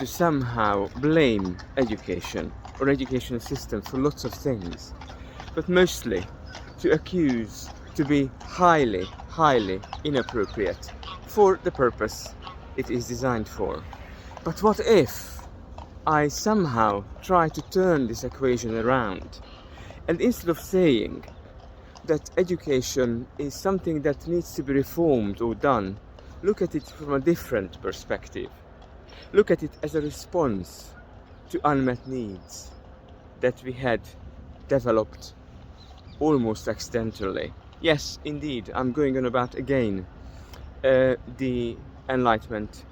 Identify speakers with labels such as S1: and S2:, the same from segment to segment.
S1: to somehow blame education or education system for lots of things, but mostly to accuse to be highly, highly inappropriate for the purpose it is designed for. But what if I somehow try to turn this equation around, and instead of saying that education is something that needs to be reformed or done, look at it from a different perspective. Look at it as a response to unmet needs that we had developed almost accidentally. Yes, indeed, I'm going on about again the Enlightenment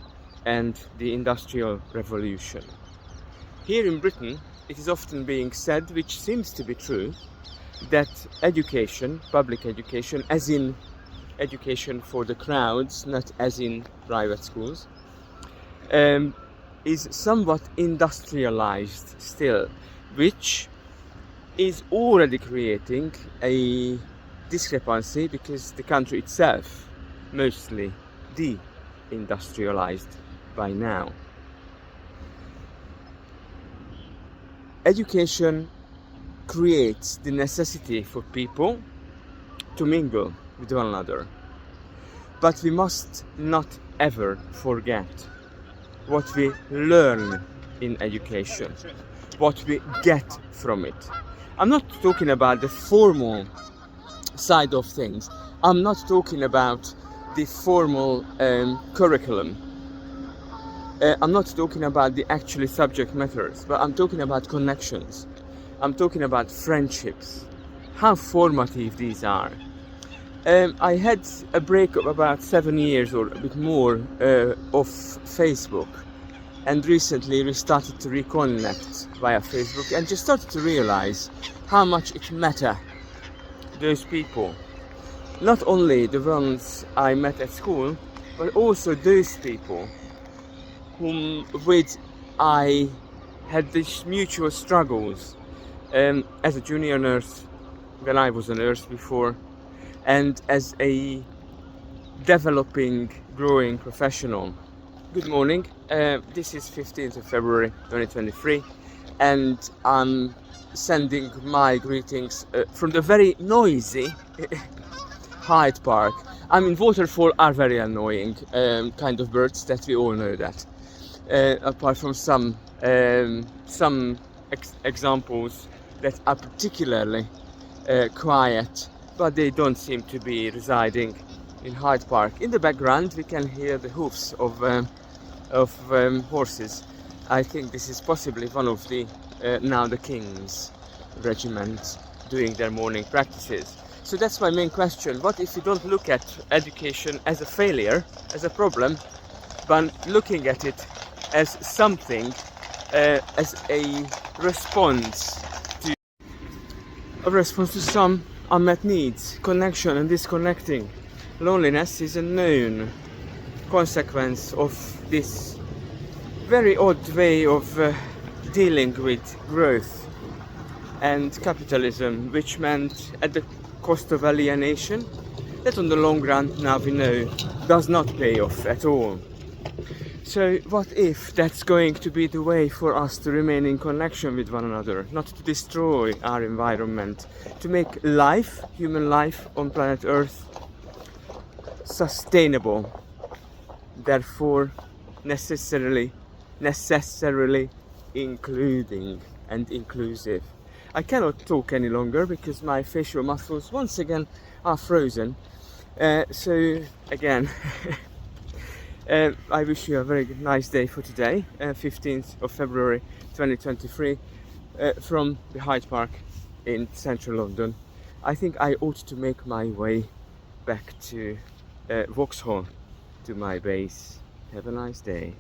S1: and the Industrial Revolution. Here in Britain, it is often being said, which seems to be true, that education, public education, as in education for the crowds, not as in private schools, is somewhat industrialized still, which is already creating a discrepancy because the country itself mostly de-industrialized by now. Education creates the necessity for people to mingle with one another. But we must not ever forget what we learn in education, what we get from it. I'm not talking about the formal side of things. I'm not talking about the formal curriculum. I'm not talking about the actual subject matters, but I'm talking about connections. I'm talking about friendships, how formative these are. I had a break of about 7 years or a bit more of Facebook, and recently we started to reconnect via Facebook and just started to realize how much it matters, those people. Not only the ones I met at school, but also those people with I had these mutual struggles as a junior nurse, when I was a nurse before, and as a developing, growing professional. Good morning, this is 15th of February 2023, and I'm sending my greetings from the very noisy Hyde Park. I mean, waterfall are very annoying kind of birds, that we all know that. Apart from some examples that are particularly quiet, but they don't seem to be residing in Hyde Park. In the background we can hear the hoofs of horses. I think this is possibly one of the now the King's regiment doing their morning practices. So that's my main question. What if you don't look at education as a failure, as a problem, but looking at it as something, as a response to some unmet needs, connection and disconnecting. Loneliness is a known consequence of this very odd way of dealing with growth and capitalism, which meant at the cost of alienation, that on the long run, now we know, does not pay off at all. So what if that's going to be the way for us to remain in connection with one another, not to destroy our environment, to make life, human life on planet Earth, sustainable, therefore necessarily including and inclusive. I cannot talk any longer because my facial muscles once again are frozen. So again, I wish you a very nice day for today, 15th of February 2023, from the Hyde Park in central London. I think I ought to make my way back to Vauxhall, to my base. Have a nice day.